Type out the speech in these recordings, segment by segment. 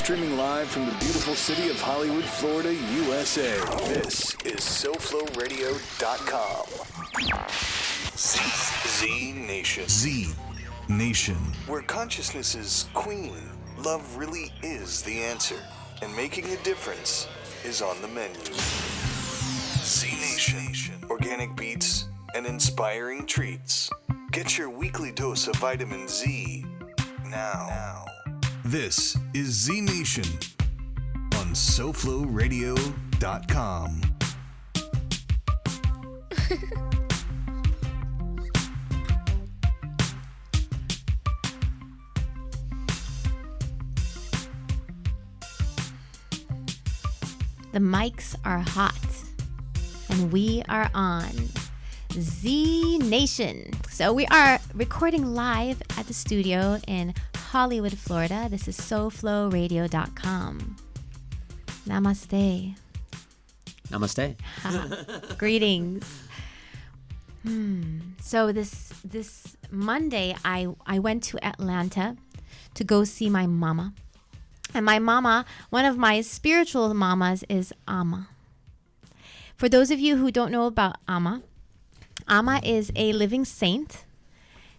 Streaming live from the beautiful city of Hollywood, Florida, USA. This is SoFloRadio.com. ZNation. ZNation. Where consciousness is queen, love really is the answer. And making a difference is on the menu. ZNation. Organic beats and inspiring treats. Get your weekly dose of vitamin Z now. This is ZNation on SoFloRadio.com. The mics are hot, and we are on ZNation. So we are recording live at the studio in Hollywood, Florida. This is SoFloRadio.com. Namaste. Namaste. Greetings. So this Monday, I went to Atlanta to go see my mama. And my mama, one of my spiritual mamas, is Amma. For those of you who don't know about Amma, Amma is a living saint.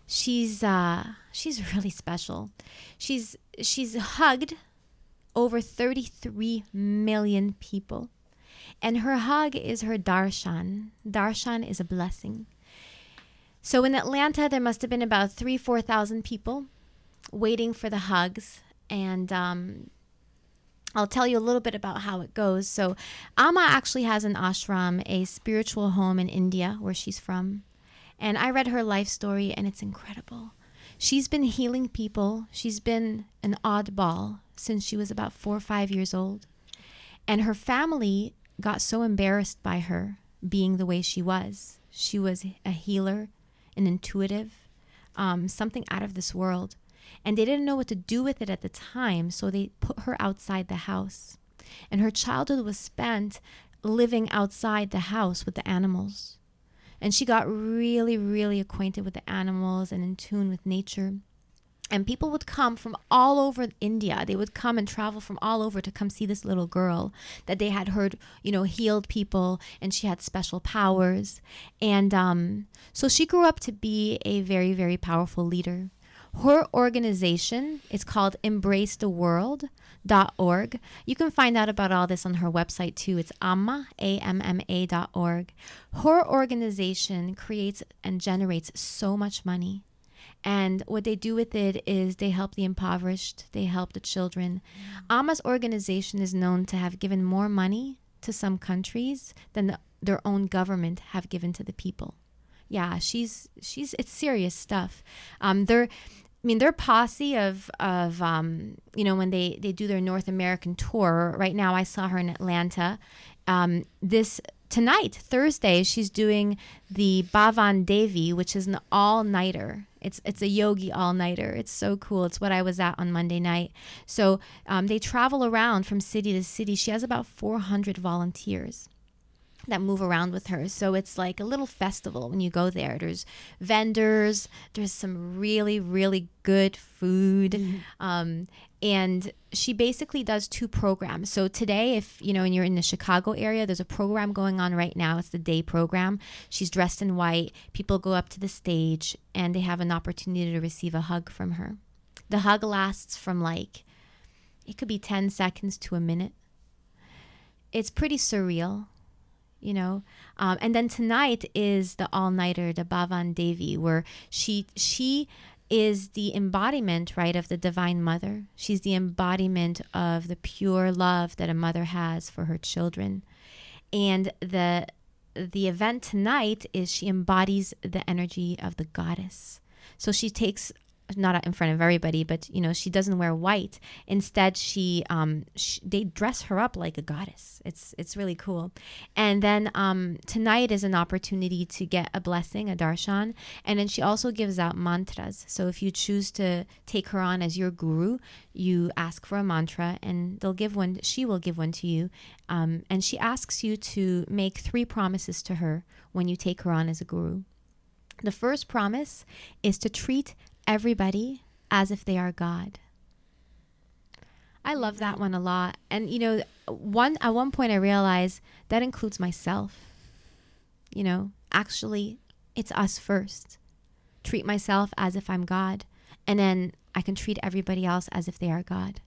She's really special. She's hugged over 33 million people. And her hug is her darshan. Darshan is a blessing. So in Atlanta, there must have been about 4,000 people waiting for the hugs. And I'll tell you a little bit about how it goes. So Amma actually has an ashram, a spiritual home in India where she's from. And I read her life story, and it's incredible. She's been healing people. She's been an oddball since she was about 4 or 5 years old. And her family got so embarrassed by her being the way she was. She was a healer, an intuitive, something out of this world. And they didn't know what to do with it at the time, so they put her outside the house. And her childhood was spent living outside the house with the animals. And she got really, really acquainted with the animals and in tune with nature. And people would come from all over India. They would come and travel from all over to come see this little girl that they had heard, healed people, and she had special powers. And so she grew up to be a very, very powerful leader. Her organization is called EmbraceTheWorld.org. You can find out about all this on her website too. It's Amma, AMMA.org. Her organization creates and generates so much money. And what they do with it is they help the impoverished, they help the children. Amma's organization is known to have given more money to some countries than their own government have given to the people. Yeah, it's serious stuff. Their posse of when they do their North American tour. Right now, I saw her in Atlanta. Tonight, Thursday, she's doing the Bhavan Devi, which is an all-nighter. It's a yogi all-nighter. It's so cool. It's what I was at on Monday night. So they travel around from city to city. She has about 400 volunteers that move around with her. So it's like a little festival when you go there. There's vendors, there's some really, really good food. And she basically does 2 programs. So today, if and you're in the Chicago area, there's a program going on right now. It's the day program. She's dressed in white. People go up to the stage and they have an opportunity to receive a hug from her. The hug lasts from it could be 10 seconds to a minute. It's pretty surreal. And then tonight is the all-nighter, the Bhavan Devi, where she is the embodiment, right, of the Divine Mother. She's the embodiment of the pure love that a mother has for her children. And the event tonight is she embodies the energy of the goddess. So she takes, not in front of everybody, but she doesn't wear white. Instead, they dress her up like a goddess. It's really cool. And then tonight is an opportunity to get a blessing, a darshan, and then she also gives out mantras. So if you choose to take her on as your guru, you ask for a mantra, and she will give one to you. And she asks you to make 3 promises to her when you take her on as a guru. The first promise is to treat everybody as if they are God. I love that one a lot. And at one point I realized that includes myself. Actually, it's us first. Treat myself as if I'm God, and then I can treat everybody else as if they are God.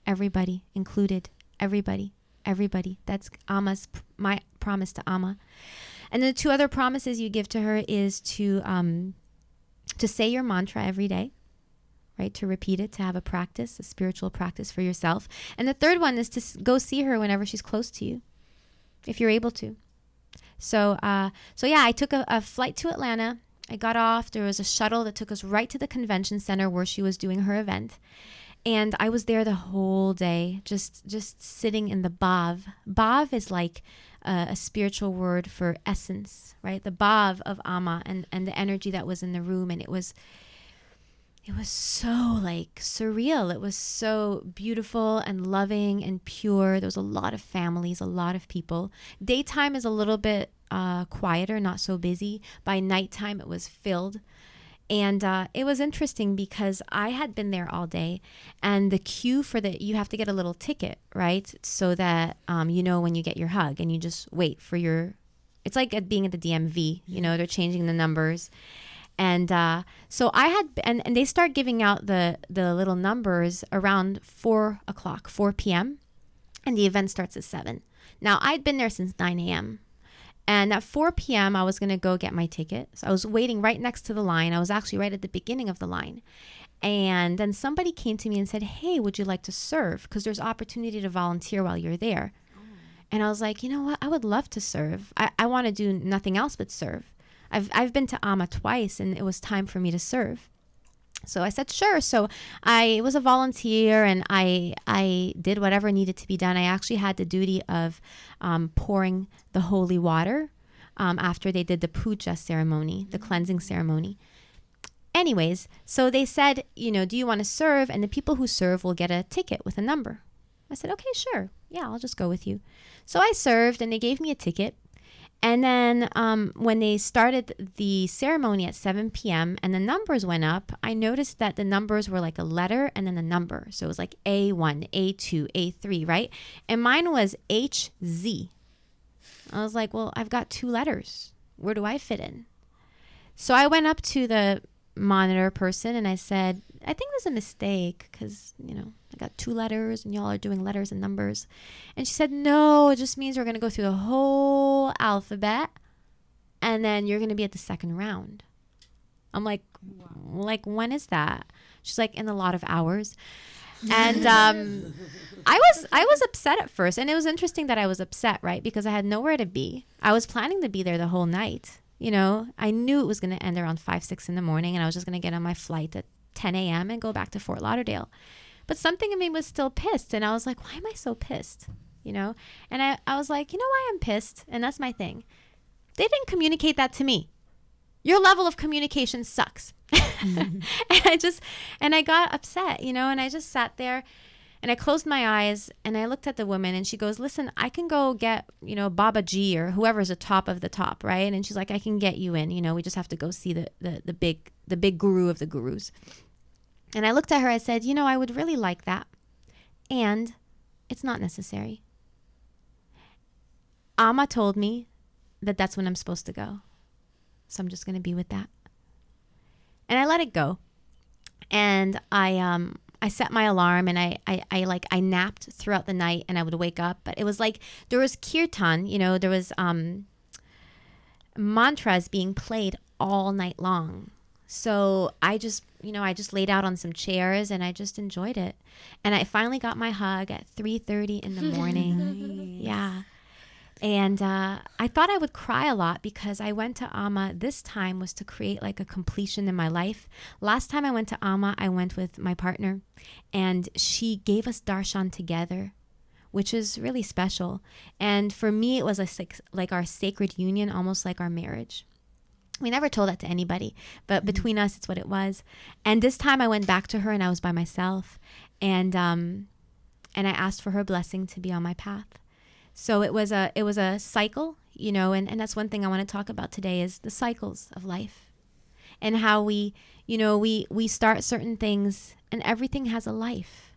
Everybody included. Everybody. That's my promise to Amma. And then the two other promises you give to her is to say your mantra every day, right? To repeat it, to have a spiritual practice for yourself. And the third one is to go see her whenever she's close to you, if you're able to. So yeah, I took a flight to Atlanta. I got off. There was a shuttle that took us right to the convention center where she was doing her event. And I was there the whole day, just sitting in the bhav. Bhav is like a spiritual word for essence, right? The bhav of Amma and the energy that was in the room. And it was so like surreal. It was so beautiful and loving and pure. There was a lot of families, a lot of people. Daytime is a little bit quieter, not so busy. By nighttime, it was filled. And it was interesting because I had been there all day, and the queue you have to get a little ticket, right? So that, when you get your hug, and you just wait for it's like being at the DMV, they're changing the numbers. And so I had, and they start giving out the little numbers around 4 p.m. And the event starts at 7. Now, I'd been there since 9 a.m. And at 4 p.m., I was going to go get my ticket. So I was waiting right next to the line. I was actually right at the beginning of the line. And then somebody came to me and said, hey, would you like to serve? Because there's opportunity to volunteer while you're there. And I was like, you know what? I would love to serve. I want to do nothing else but serve. I've been to Amma twice, and it was time for me to serve. So I said, sure. So I was a volunteer, and I did whatever needed to be done. I actually had the duty of pouring the holy water after they did the puja ceremony, the cleansing ceremony. Anyways, so they said, do you want to serve? And the people who serve will get a ticket with a number. I said, okay, sure. Yeah, I'll just go with you. So I served, and they gave me a ticket. And then when they started the ceremony at 7 p.m. and the numbers went up, I noticed that the numbers were like a letter and then a number. So it was like A1, A2, A3, right? And mine was HZ. I was like, well, I've got 2 letters. Where do I fit in? So I went up to the monitor person and I said, I think there's a mistake because, I got 2 letters and y'all are doing letters and numbers. And she said, no, it just means we're going to go through the whole alphabet and then you're going to be at the second round. I'm like, like, when is that? She's like, in a lot of hours. And I was upset at first. And it was interesting that I was upset, right? Because I had nowhere to be. I was planning to be there the whole night. I knew it was going to end around 5, 6 in the morning, and I was just going to get on my flight at 10 a.m. and go back to Fort Lauderdale. But something in me was still pissed, and I was like, why am I so pissed? And I was like, why I'm pissed? And that's my thing. They didn't communicate that to me. Your level of communication sucks. Mm-hmm. and I got upset, and I just sat there. And I closed my eyes and I looked at the woman and she goes, listen, I can go get, Baba G or whoever's the top of the top, right? And she's like, I can get you in, we just have to go see the big guru of the gurus. And I looked at her, I said, I would really like that. And it's not necessary. Amma told me that that's when I'm supposed to go. So I'm just going to be with that. And I let it go. And I set my alarm and I napped throughout the night and I would wake up. But it was like there was kirtan, there was mantras being played all night long. So I just laid out on some chairs and I just enjoyed it. And I finally got my hug at 3:30 in the morning. Nice. Yeah. And I thought I would cry a lot because I went to Amma. This time was to create like a completion in my life. Last time I went to Amma, I went with my partner and she gave us darshan together, which is really special. And for me, it was like our sacred union, almost like our marriage. We never told that to anybody, but between us, it's what it was. And this time I went back to her and I was by myself. And I asked for her blessing to be on my path. So it was a cycle, and that's one thing I want to talk about today is the cycles of life and how we start certain things and everything has a life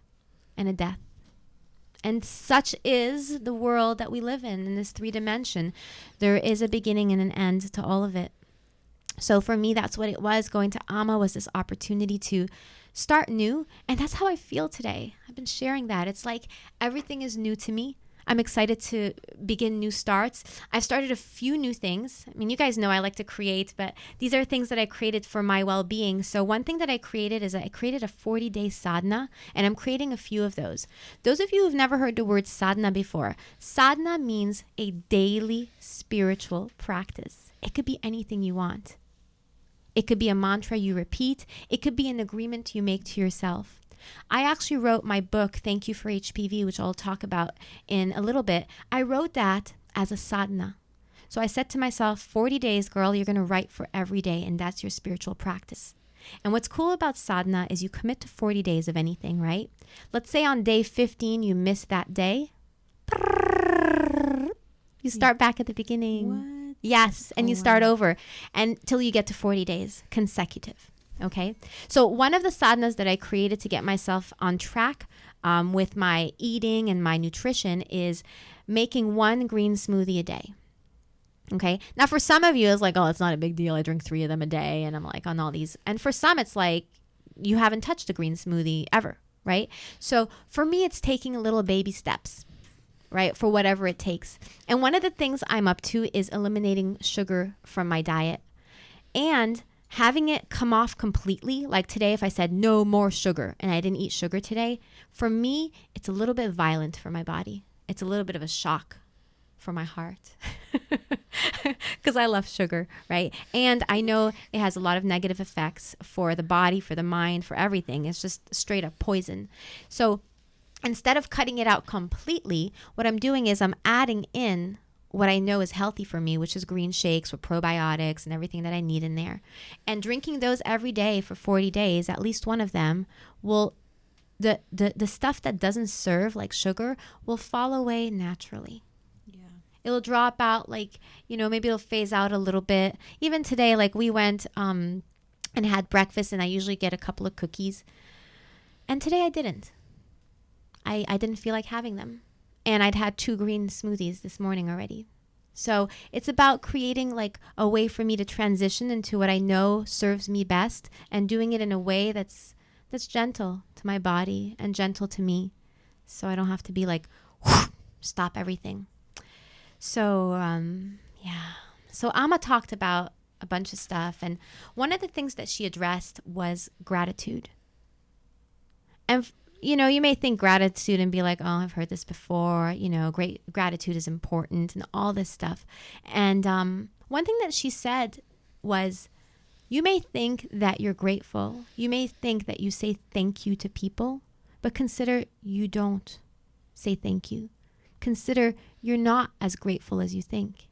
and a death. And such is the world that we live in this 3 dimension. There is a beginning and an end to all of it. So for me, that's what it was. Going to Amma was this opportunity to start new. And that's how I feel today. I've been sharing that. It's like everything is new to me. I'm excited to begin new starts. I've started a few new things. I mean, you guys know I like to create, but these are things that I created for my well-being. So one thing that I created is I created a 40-day sadhana, and I'm creating a few of those. Those of you who've never heard the word sadhana before, sadhana means a daily spiritual practice. It could be anything you want. It could be a mantra you repeat. It could be an agreement you make to yourself. I actually wrote my book, Thank You for HPV, which I'll talk about in a little bit. I wrote that as a sadhana. So I said to myself, 40 days, girl, you're going to write for every day, and that's your spiritual practice. And what's cool about sadhana is you commit to 40 days of anything, right? Let's say on day 15, you miss that day. You start back at the beginning. What? Yes, and you start over until you get to 40 days consecutive. Okay, so one of the sadhanas that I created to get myself on track with my eating and my nutrition is making one green smoothie a day. Okay, now for some of you, it's like, oh, it's not a big deal. I drink 3 of them a day, and I'm like on all these. And for some, it's like you haven't touched a green smoothie ever, right? So for me, it's taking little baby steps, right, for whatever it takes. And one of the things I'm up to is eliminating sugar from my diet and having it come off completely. Like today, if I said no more sugar and I didn't eat sugar today, for me, it's a little bit violent for my body. It's a little bit of a shock for my heart because I love sugar, right? And I know it has a lot of negative effects for the body, for the mind, for everything. It's just straight up poison. So instead of cutting it out completely, what I'm doing is I'm adding in what I know is healthy for me, which is green shakes with probiotics and everything that I need in there. And drinking those every day for 40 days, at least one of them, will, the stuff that doesn't serve, like sugar, will fall away naturally. Yeah. It'll drop out, like, maybe it'll phase out a little bit. Even today, like we went and had breakfast, and I usually get a couple of cookies. And today I didn't. I didn't feel like having them. And I'd had 2 green smoothies this morning already. So it's about creating like a way for me to transition into what I know serves me best, and doing it in a way that's gentle to my body and gentle to me. So I don't have to be like, stop everything. So, yeah. So Amma talked about a bunch of stuff. And one of the things that she addressed was gratitude. And you may think gratitude and be like, oh, I've heard this before. Great gratitude is important and all this stuff. And one thing that she said was, you may think that you're grateful. You may think that you say thank you to people, but consider you don't say thank you. Consider you're not as grateful as you think.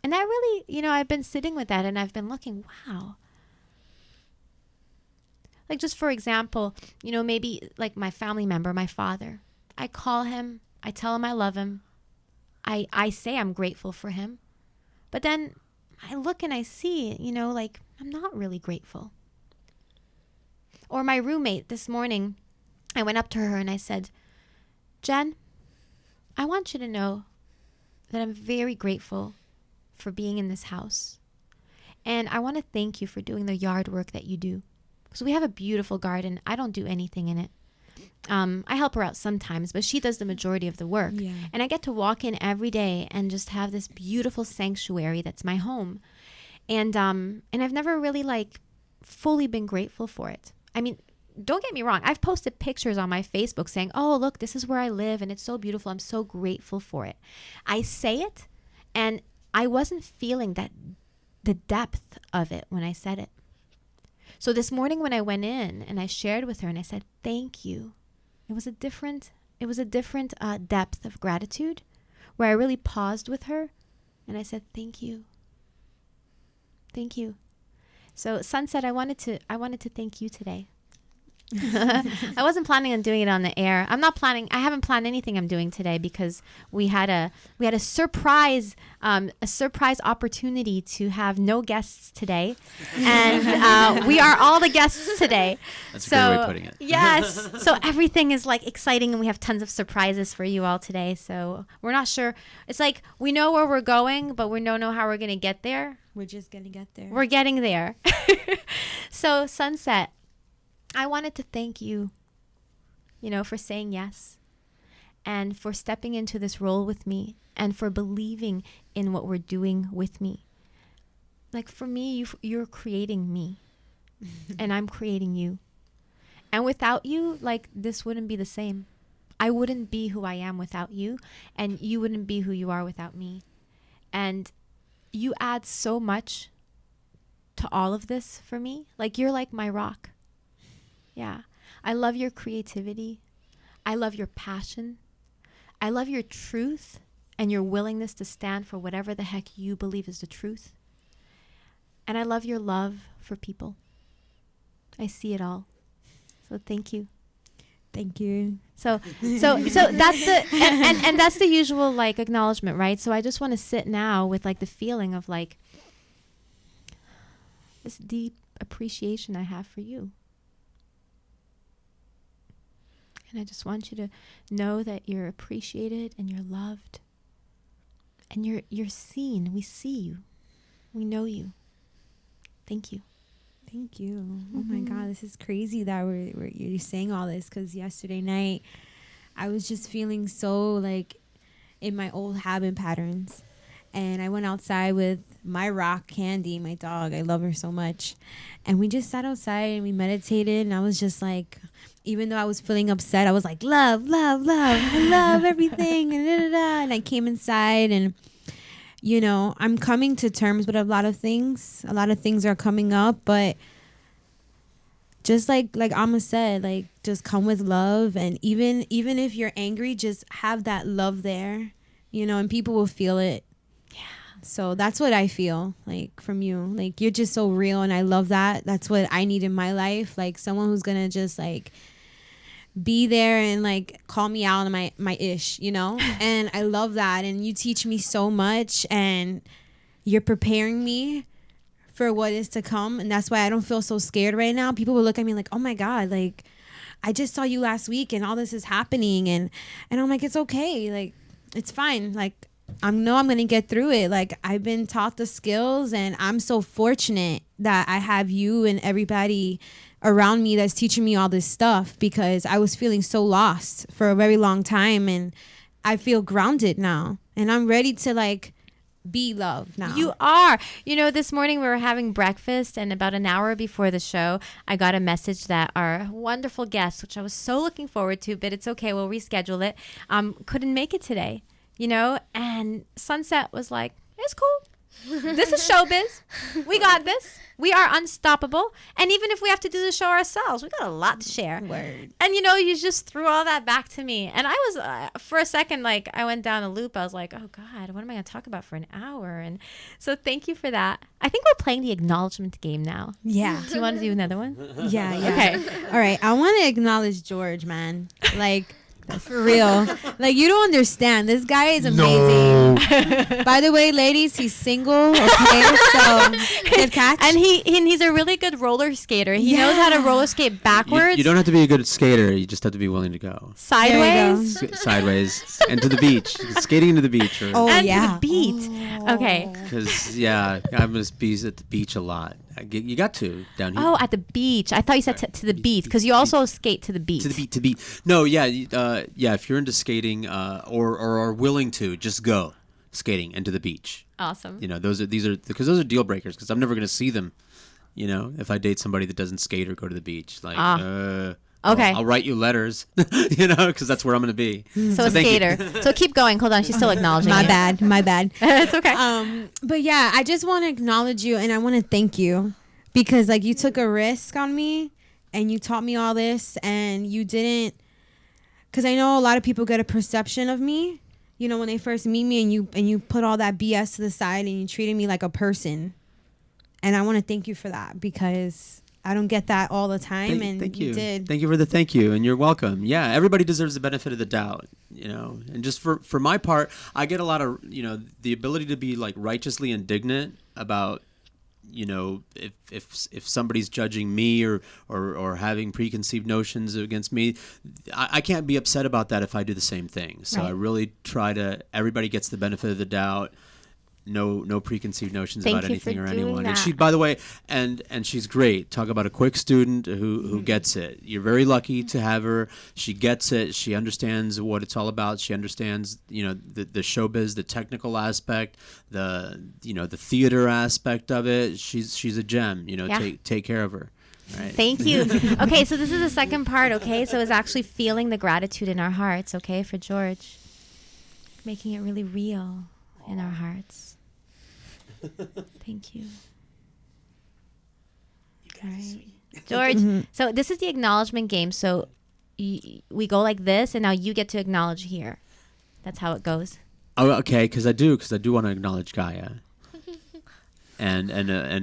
And that really, I've been sitting with that, and I've been looking, wow. Like, just for example, maybe like my family member, my father, I call him, I tell him I love him. I say I'm grateful for him. But then I look and I see, like I'm not really grateful. Or my roommate this morning, I went up to her and I said, Jen, I want you to know that I'm very grateful for being in this house. And I want to thank you for doing the yard work that you do. So we have a beautiful garden. I don't do anything in it. I help her out sometimes, but she does the majority of the work. Yeah. And I get to walk in every day and just have this beautiful sanctuary that's my home. And I've never really like fully been grateful for it. I mean, don't get me wrong. I've posted pictures on my Facebook saying, oh, look, this is where I live and it's so beautiful. I'm so grateful for it. I say it, and I wasn't feeling the depth of it when I said it. So this morning when I went in and I shared with her and I said, thank you. It was a different depth of gratitude where I really paused with her and I said, thank you. Thank you. So Sunset, I wanted to thank you today. I wasn't planning on doing it on the air. I haven't planned anything I'm doing today because we had a surprise opportunity to have no guests today, and we are all the guests today. That's a great way of putting it. Yes. So everything is like exciting, and we have tons of surprises for you all today. So we're not sure. It's like we know where we're going, but we don't know how we're gonna get there. We're just gonna get there. We're getting there. So Sunset, I wanted to thank you, for saying yes and for stepping into this role with me and for believing in what we're doing with me. Like for me, you're creating me and I'm creating you. And without you, like this wouldn't be the same. I wouldn't be who I am without you, and you wouldn't be who you are without me. And you add so much to all of this for me. Like you're like my rock. Yeah. I love your creativity. I love your passion. I love your truth and your willingness to stand for whatever the heck you believe is the truth. And I love your love for people. I see it all. So thank you. Thank you. So that's the and that's the usual like acknowledgement, right? So I just want to sit now with like the feeling of like this deep appreciation I have for you. And I just want you to know that you're appreciated and you're loved. And you're seen. We see you. We know you. Thank you. Thank you. Oh my God, this is crazy that you're saying all this, because yesterday night I was just feeling so like in my old habit patterns. And I went outside with my rock, Candy, my dog. I love her so much. And we just sat outside and we meditated. And I was just like, even though I was feeling upset, I was like, love, love, love. I love everything. And, and I came inside and, I'm coming to terms with a lot of things. A lot of things are coming up. But just like Amma said, like just come with love. And even if you're angry, just have that love there, and people will feel it. So that's what I feel like from you. Like you're just so real, and I love that. That's what I need in my life. Like someone who's gonna just like be there and like call me out on my ish, And I love that. And you teach me so much, and you're preparing me for what is to come. And that's why I don't feel so scared right now. People will look at me like, oh my God, like I just saw you last week and all this is happening. And I'm like, it's okay. Like, it's fine. Like, I know I'm going to get through it. Like, I've been taught the skills, and I'm so fortunate that I have you and everybody around me that's teaching me all this stuff, because I was feeling so lost for a very long time, and I feel grounded now, and I'm ready to like be love now. You are. This morning we were having breakfast, and about an hour before the show, I got a message that our wonderful guest, which I was so looking forward to, but it's okay, we'll reschedule it, couldn't make it today. And Sunset was like, it's cool. This is showbiz. We got this. We are unstoppable. And even if we have to do the show ourselves, we got a lot to share. Word. And, you just threw all that back to me. And I was, for a second, like, I went down a loop. I was like, oh, God, what am I going to talk about for an hour? And so thank you for that. I think we're playing the acknowledgement game now. Yeah. Do you want to do another one? Yeah. Okay. All right. I want to acknowledge George, man. Like, for real. Like, you don't understand. This guy is amazing. No. By the way, ladies, he's single. Okay, so good catch. And he's a really good roller skater. He knows how to roller skate backwards. You don't have to be a good skater. You just have to be willing to go sideways. Sideways and to the beach. Skating into the beach. To the beach. Oh. Okay. Because I must be at the beach a lot. You got to down here. Oh, at the beach. I thought you said to the beach, because you also skate to the beach. To the beach. No, yeah. If you're into skating or are willing to, just go skating and to the beach. Awesome. Those are those are deal breakers, because I'm never going to see them. If I date somebody that doesn't skate or go to the beach, like okay, I'll write you letters, because that's where I'm going to be. So a skater. So keep going. Hold on, she's still acknowledging. My bad. It's okay. But yeah, I just want to acknowledge you, and I want to thank you, because like you took a risk on me, and you taught me all this, and you didn't. Because I know a lot of people get a perception of me, when they first meet me, and you put all that BS to the side, and you treated me like a person. And I want to thank you for that, because I don't get that all the time, Thank you. you did. Thank you for the thank you, and you're welcome. Yeah, everybody deserves the benefit of the doubt, And just for my part, I get a lot of, the ability to be like righteously indignant about, if somebody's judging me or having preconceived notions against me, I can't be upset about that if I do the same thing. So I really try to. Everybody gets the benefit of the doubt. No preconceived notions about anything or anyone. That. And she, by the way, and she's great. Talk about a quick student who gets it. You're very lucky to have her. She gets it. She understands what it's all about. She understands, the showbiz, the technical aspect, the theater aspect of it. She's a gem. Take care of her. Right. Thank you. Okay, so this is the second part. Okay, so it's actually feeling the gratitude in our hearts. Okay, for George, making it really real in our hearts. Thank you. All right. George, so this is the acknowledgement game. So we go like this, and now you get to acknowledge here. That's how it goes. Oh, okay, because I do want to acknowledge Gaia. And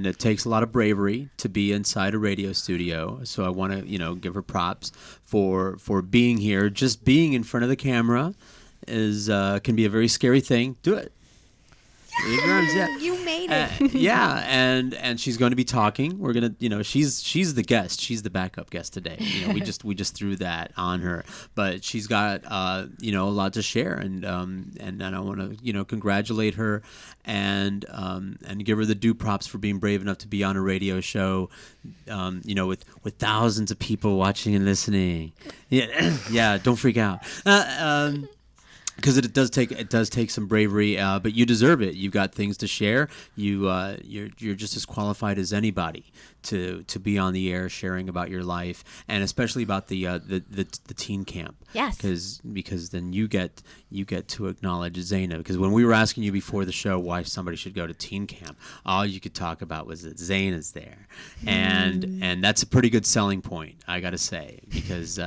it takes a lot of bravery to be inside a radio studio. So I want to, give her props for being here. Just being in front of the camera can be a very scary thing. Do it. You made it. And she's going to be talking. We're gonna, she's the guest. She's the backup guest today. We just threw that on her, but she's got a lot to share, and I want to congratulate her and give her the due props for being brave enough to be on a radio show, with thousands of people watching and listening. Yeah, don't freak out. Because it does take some bravery, but you deserve it. You've got things to share. You're just as qualified as anybody to be on the air sharing about your life, and especially about the teen camp. Yes. Because then you get to acknowledge Zayna. Because when we were asking you before the show why somebody should go to teen camp, all you could talk about was that Zayna's there, and that's a pretty good selling point, I got to say, because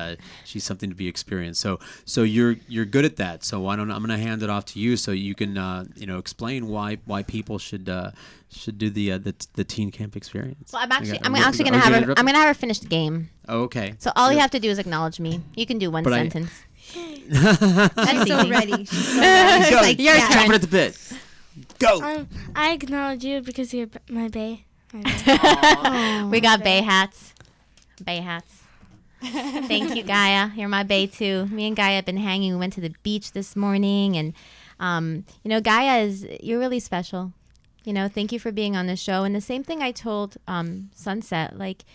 she's something to be experienced. So you're good at that. So I'm going to hand it off to you so you can explain why people should do the teen camp experience. Well, I'm actually gonna have her finish the game. Oh, okay. So all you have to do is acknowledge me. You can do one sentence. She's so ready. She's like, your turn. Chomping at the bit. Go. I acknowledge you because you're my bae. We got bae hats. Bae hats. Thank you, Gaia. You're my bae too. Me and Gaia have been hanging. We went to the beach this morning, and Gaia you're really special. Thank you for being on the show. And the same thing I told Sunset, like,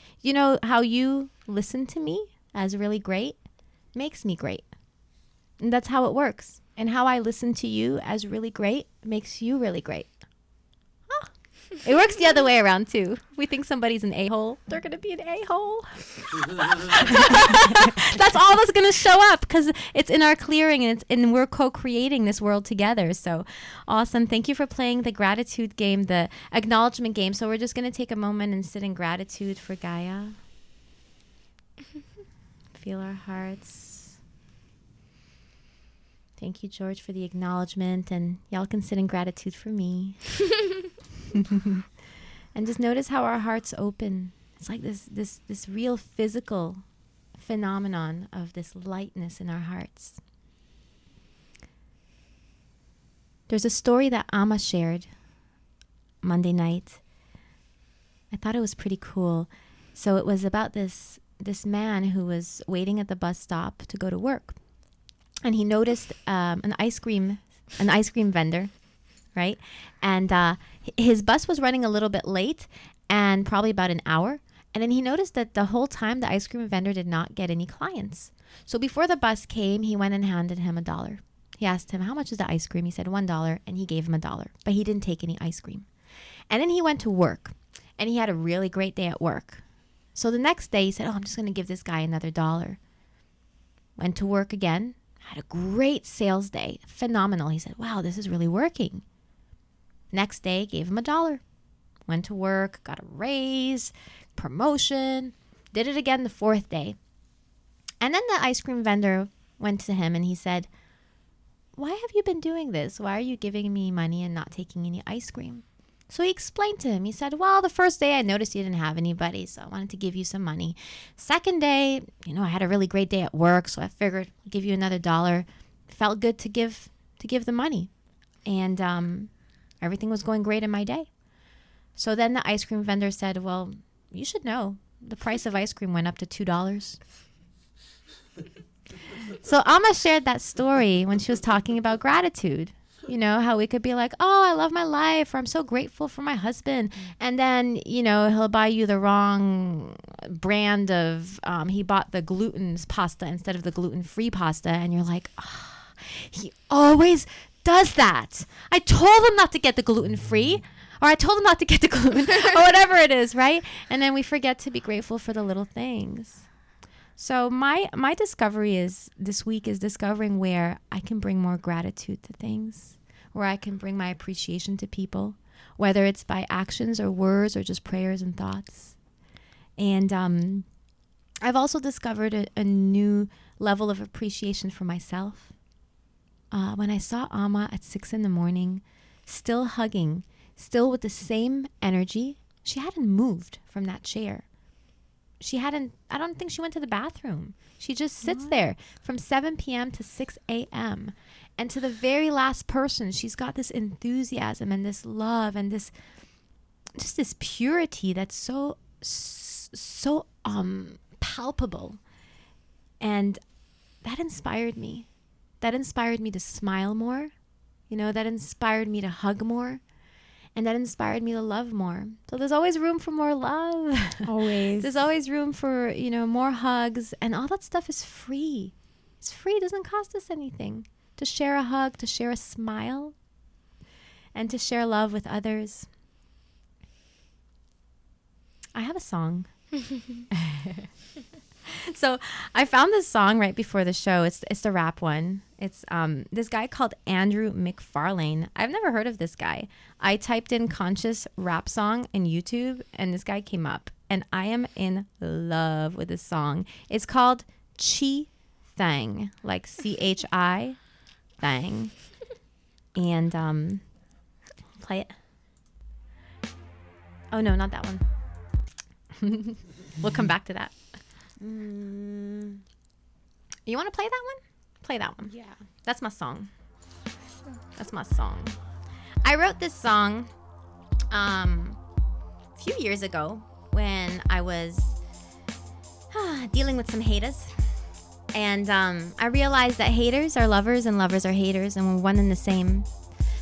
how you listen to me as really great makes me great. And that's how it works. And how I listen to you as really great makes you really great. Huh. It works the other way around, too. We think somebody's an a-hole. They're going to be an a-hole. That's all that's going to show up because it's in our clearing and we're co-creating this world together. So awesome. Thank you for playing the gratitude game, the acknowledgement game. So we're just going to take a moment and sit in gratitude for Gaia. Feel our hearts. Thank you, George, for the acknowledgement. And y'all can sit in gratitude for me. And just notice how our hearts open. It's like this real physical phenomenon of this lightness in our hearts. There's a story that Amma shared Monday night. I thought it was pretty cool. So it was about this man who was waiting at the bus stop to go to work. And he noticed an ice cream vendor, right? And his bus was running a little bit late, and probably about an hour. And then he noticed that the whole time the ice cream vendor did not get any clients. So before the bus came, he went and handed him $1. He asked him, how much is the ice cream? He said $1, and he gave him $1, but he didn't take any ice cream. And then he went to work, and he had a really great day at work. So the next day he said, I'm just going to give this guy another $1. Went to work again, had a great sales day, phenomenal. He said, wow, this is really working. Next day, gave him $1. Went to work, got a raise, promotion, did it again the fourth day. And then the ice cream vendor went to him and he said, why have you been doing this? Why are you giving me money and not taking any ice cream? So he explained to him. He said, well, the first day I noticed you didn't have anybody, so I wanted to give you some money. Second day, I had a really great day at work, so I figured I'd give you another $1. Felt good to give the money. And everything was going great in my day. So then the ice cream vendor said, well, you should know the price of ice cream went up to $2. So Amma shared that story when she was talking about gratitude. How we could be like, oh, I love my life, or I'm so grateful for my husband. And then, he'll buy you the wrong brand of, he bought the gluten's pasta instead of the gluten-free pasta. And you're like, he always does that. I told him not to get the gluten-free, or I told him not to get the gluten, or whatever it is, right? And then we forget to be grateful for the little things. So my discovery this week is discovering where I can bring more gratitude to things, where I can bring my appreciation to people, whether it's by actions or words or just prayers and thoughts. And I've also discovered a new level of appreciation for myself. When I saw Amma at 6 a.m, still hugging, still with the same energy, she hadn't moved from that chair. I don't think she went to the bathroom. She just sits there from 7 p.m. to 6 a.m. And to the very last person, she's got this enthusiasm and this love and this purity that's so palpable. And that inspired me. That inspired me to smile more. That inspired me to hug more. And that inspired me to love more. So there's always room for more love. Always. There's always room for, more hugs. And all that stuff is free. It's free. It doesn't cost us anything. To share a hug, to share a smile, and to share love with others. I have a song. So I found this song right before the show. It's the rap one. It's this guy called Andrew McFarlane. I've never heard of this guy. I typed in conscious rap song in YouTube, and this guy came up. And I am in love with this song. It's called Chi Thang, like CHI Thang. And play it. Oh no, not that one. We'll come back to that. You want to play that one? Play that one. Yeah. That's my song. That's my song. I wrote this song a few years ago when I was dealing with some haters. And I realized that haters are lovers and lovers are haters, and we're one and the same.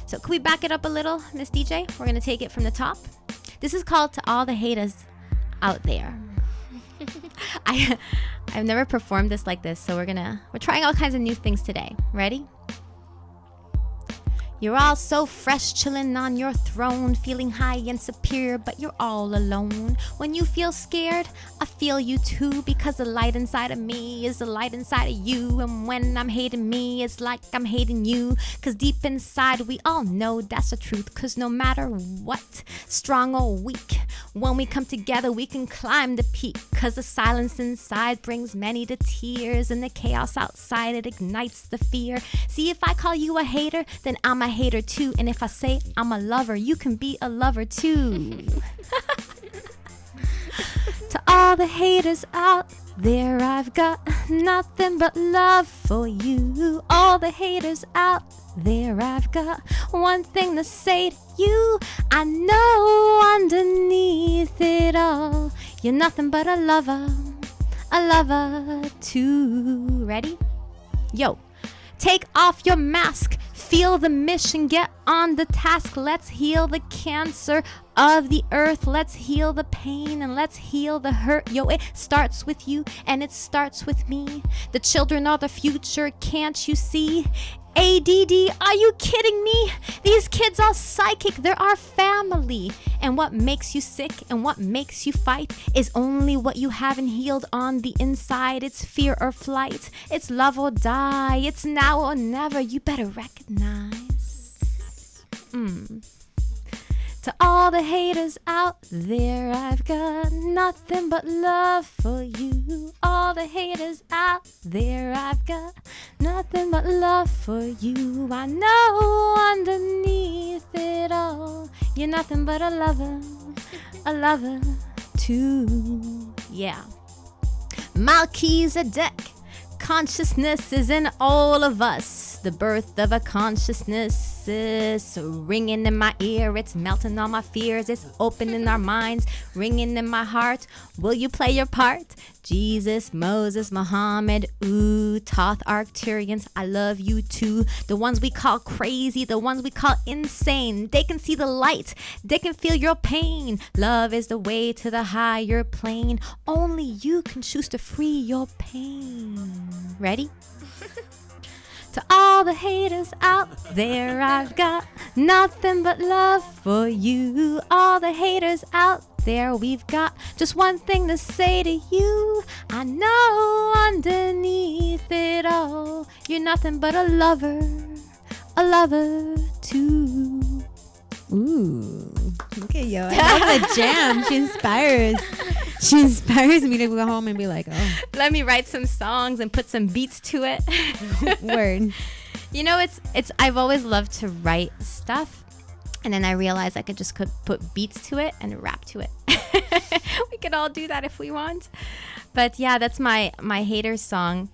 So can we back it up a little, Miss DJ? We're going to take it from the top. This is called To All the Haters Out There. I've never performed this like this, so we're trying all kinds of new things today. Ready? You're all so fresh, chilling on your throne, feeling high and superior, but you're all alone. When you feel scared, I feel you too, because the light inside of me is the light inside of you. And when I'm hating me, it's like I'm hating you, because deep inside we all know that's the truth. Because no matter what, strong or weak, when we come together we can climb the peak. Because the silence inside brings many to tears, and the chaos outside, it ignites the fear. See, if I call you a hater, then I'm a hater too. And if I say I'm a lover, you can be a lover too. To all the haters out there, I've got nothing but love for you. All the haters out there, I've got one thing to say to you. I know underneath it all, you're nothing but a lover too. Ready? Yo, take off your mask, feel the mission, get on the task. Let's heal the cancer of the earth. Let's heal the pain and let's heal the hurt. Yo, it starts with you and it starts with me. The children are the future, can't you see? ADD, are you kidding me? These kids are psychic, they're our family. And what makes you sick and what makes you fight is only what you haven't healed on the inside. It's fear or flight, it's love or die, it's now or never. You better recognize. To all the haters out there, I've got nothing but love for you. you. All the haters out there, I've got nothing but love for you. I know underneath it all, you're nothing but a lover too. Yeah. Melchizedek, consciousness is in all of us. The birth of a consciousness is ringing in my ear. It's melting all my fears. It's opening our minds, ringing in my heart. Will you play your part? Jesus, Moses, Muhammad, Thoth, Arcturians, I love you too. The ones we call crazy, the ones we call insane. They can see the light. They can feel your pain. Love is the way to the higher plane. Only you can choose to free your pain. Ready? To all the haters out there, I've got nothing but love for you. All the haters out there, we've got just one thing to say to you. I know underneath it all, you're nothing but a lover too. Ooh, look at yo. I love the jam. She inspires me to go home and be like, oh. Let me write some songs and put some beats to it. Word. You know, I've always loved to write stuff, and then I realized I could just put beats to it and rap to it. We could all do that if we want. But yeah, that's my haters song.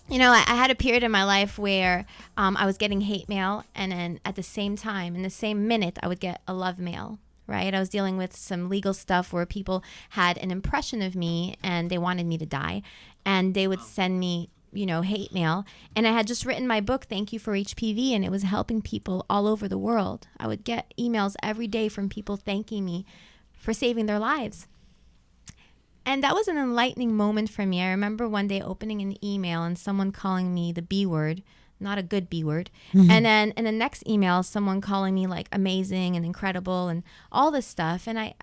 You know, I had a period in my life where I was getting hate mail, and then at the same time, in the same minute, I would get a love mail, right? I was dealing with some legal stuff where people had an impression of me and they wanted me to die, and they would send me, you know, hate mail. And I had just written my book, Thank You for HPV, and it was helping people all over the world. I would get emails every day from people thanking me for saving their lives. And that was an enlightening moment for me. I remember one day opening an email and someone calling me the B word, not a good B word. Mm-hmm. And then in the next email, someone calling me like amazing and incredible and all this stuff. And I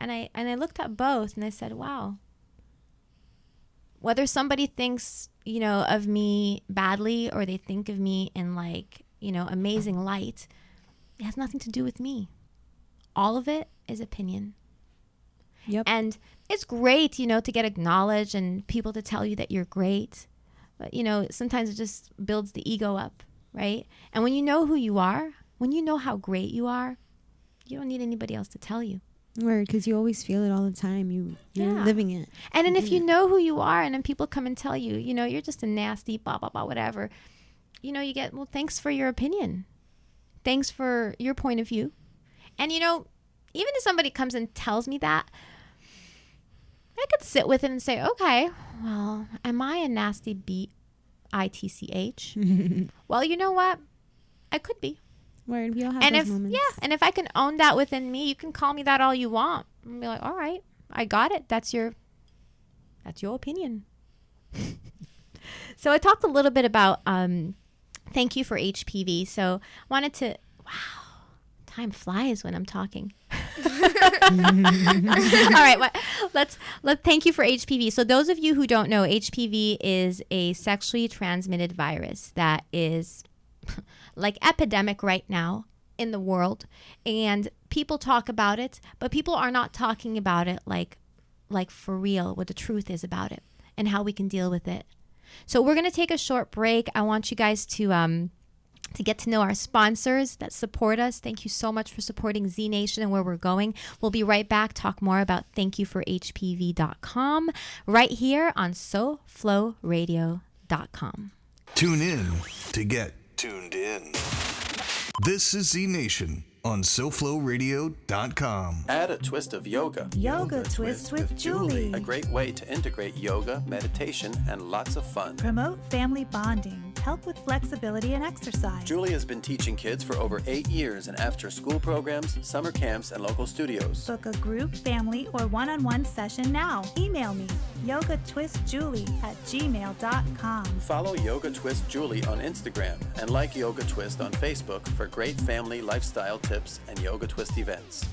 looked at both and I said, wow. Whether somebody thinks, you know, of me badly or they think of me in like, you know, amazing light, it has nothing to do with me. All of it is opinion. Yep. And it's great, you know, to get acknowledged and people to tell you that you're great. But, you know, sometimes it just builds the ego up, right? And when you know who you are, when you know how great you are, you don't need anybody else to tell you. Word, because you always feel it all the time. You're living it. And then if you know who you are and then people come and tell you, you know, you're just a nasty, blah, blah, blah, whatever, you know, you get, well, thanks for your opinion. Thanks for your point of view. And, you know, even if somebody comes and tells me that, I could sit with it and say, okay, well, am I a nasty B-I-T-C-H? Well, you know what? I could be. Word, we all have and those if moments. Yeah, and if I can own that within me, you can call me that all you want. And be like, all right, I got it. That's your opinion. So I talked a little bit about thank you for HPV. So I wanted to, wow, time flies when I'm talking. All right, let's thank you for HPV. So those of you who don't know, HPV is a sexually transmitted virus that is like epidemic right now in the world, and people talk about it, but people are not talking about it like for real, what the truth is about it and how we can deal with it. So we're going to take a short break. I want you guys to get to know our sponsors that support us. Thank you so much for supporting ZNation and where we're going. We'll be right back, talk more about thankyouforhpv.com right here on SoFlowRadio.com. Tune in to get tuned in. This is ZNation on SoFlowRadio.com. Add a twist of yoga. Yoga Twist with Julie. A great way to integrate yoga, meditation, and lots of fun. Promote family bonding. Help with flexibility and exercise. Julie has been teaching kids for over 8 years in after-school programs, summer camps, and local studios. Book a group, family, or one-on-one session now. Email me, yogatwistjulie@gmail.com. Follow Yoga Twist Julie on Instagram and like Yoga Twist on Facebook for great family lifestyle tips and Yoga Twist events.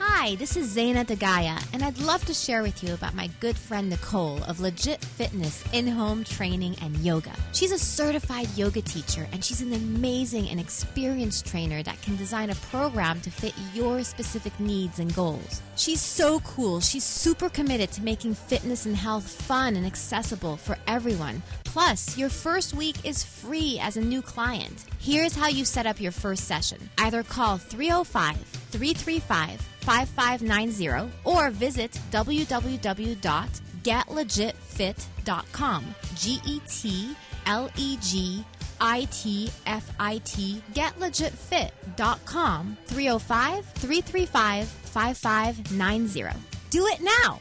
Hi, this is Zayna De Gaia, and I'd love to share with you about my good friend Nicole of Legit Fitness in-home training and yoga. She's a certified yoga teacher, and she's an amazing and experienced trainer that can design a program to fit your specific needs and goals. She's so cool. She's super committed to making fitness and health fun and accessible for everyone. Plus, your first week is free as a new client. Here's how you set up your first session. Either call 305-335-5590 or visit www.getlegitfit.com. GETLEGITFIT. Getlegitfit.com. 305-335-5590. Do it now.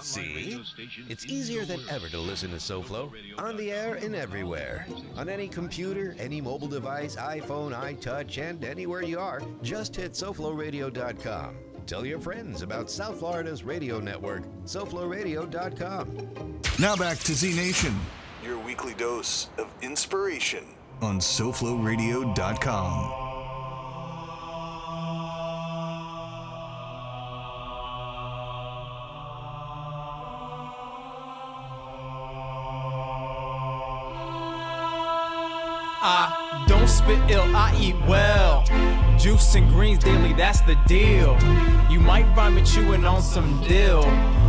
See? It's easier than ever to listen to SoFlo. On the air and everywhere. On any computer, any mobile device, iPhone, iTouch, and anywhere you are, just hit SoFloRadio.com. Tell your friends about South Florida's radio network, SoFloRadio.com. Now back to ZNation, your weekly dose of inspiration on SoFloRadio.com. I don't spit ill, I eat well. Juice and greens daily, that's the deal. You might find me chewing on some dill.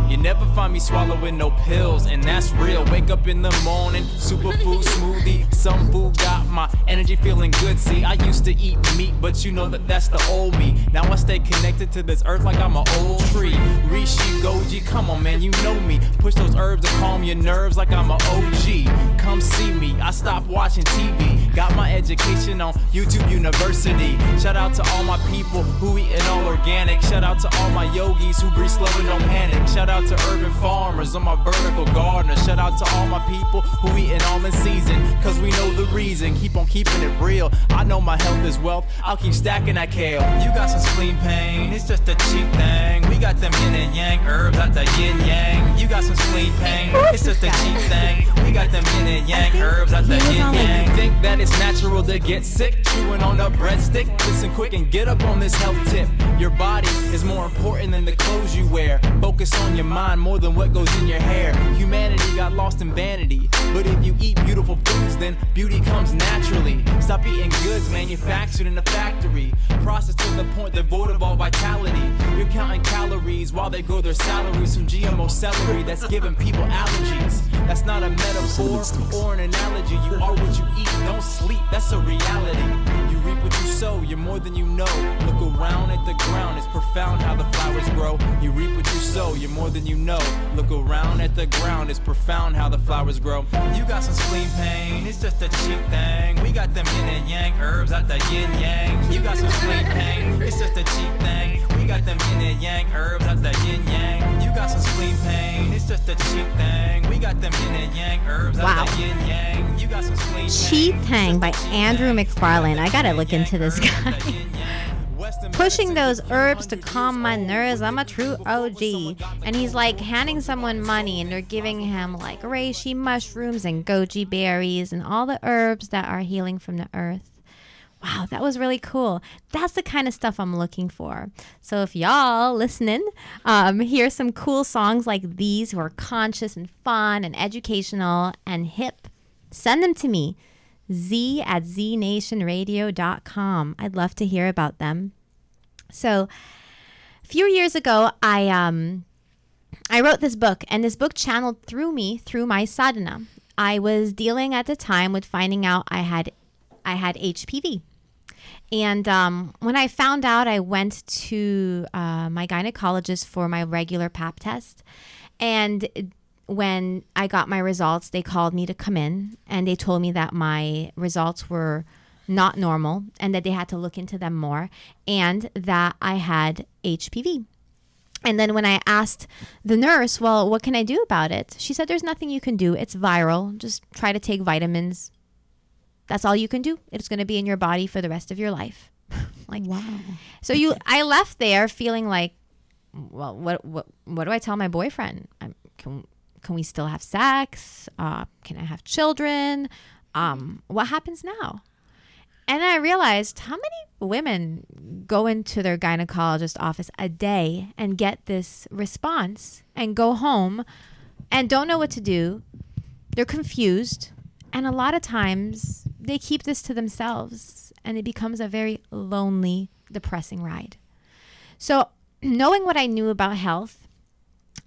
You never find me swallowing no pills, and that's real. Wake up in the morning, superfood smoothie. Some food got my energy feeling good. See, I used to eat meat, but you know that's the old me. Now I stay connected to this earth like I'm an old tree. Rishi, Goji, come on man, you know me. Push those herbs to calm your nerves like I'm an OG. Come see me, I stopped watching TV. Got my education on YouTube University. Shout out to all my people who eatin' all organic. Shout out to all my yogis who breathe slow and don't panic. Shout out to urban farmers on my vertical gardeners. Shout out to all my people who eatin' all in season, cause we know the reason. Keep on keeping it real. I know my health is wealth, I'll keep stacking that kale. You got some spleen pain, it's just a cheap thing. We got them yin and yang herbs out the yin yang. You got some spleen pain, it's just a cheap thing. We got them yin and yang herbs out the yin yang. Think that it's natural to get sick, chewing on a breadstick? Listen quick and get up on this health tip. Your body is more important than the clothes you wear. Focus on your mind more than what goes in your hair. Humanity got lost in vanity, but if you eat beautiful foods, then beauty comes naturally. Stop eating goods manufactured in a factory, processed to the point devoid of all vitality. You're counting calories while they grow their salaries from GMO celery that's giving people allergies. That's not a metaphor or an analogy. You are what you eat, don't sleep, that's a reality. You reap what you sow, you're more than you know. Look around at the ground, it's profound how the flowers grow. You reap what you sow, you're more than you know. Look around at the ground, it's profound how the flowers grow. You got some spleen pain, it's just a cheap thing. We got them yin and yang herbs out the yin yang. You got some spleen pain, it's just a cheap thing. We got them yin and yang herbs out the yin yang. You got some spleen pain, it's just a cheap thing. We got them yin and yang herbs out the yin yang. You got some spleen pain. Cheap Tang by Andrew McFarlane. I gotta look into this guy. Pushing those herbs to calm my nerves. I'm a true OG. And he's like handing someone money and they're giving him like reishi mushrooms and goji berries and all the herbs that are healing from the earth. Wow, that was really cool. That's the kind of stuff I'm looking for. So if y'all listening, hear some cool songs like these who are conscious and fun and educational and hip, send them to me. z@znationradio.com. I'd love to hear about them. So a few years ago, I wrote this book, and this book channeled through me through my sadhana. I was dealing at the time with finding out I had HPV. And when I found out, I went to my gynecologist for my regular pap test. And when I got my results, they called me to come in and they told me that my results were not normal and that they had to look into them more and that I had HPV. And then when I asked the nurse, well, what can I do about it? She said, there's nothing you can do. It's viral. Just try to take vitamins. That's all you can do. It's going to be in your body for the rest of your life. Like, wow. So I left there feeling like, well, what do I tell my boyfriend? Can we still have sex? Can I have children? What happens now? And I realized how many women go into their gynecologist office a day and get this response and go home and don't know what to do. They're confused. And a lot of times they keep this to themselves and it becomes a very lonely, depressing ride. So knowing what I knew about health,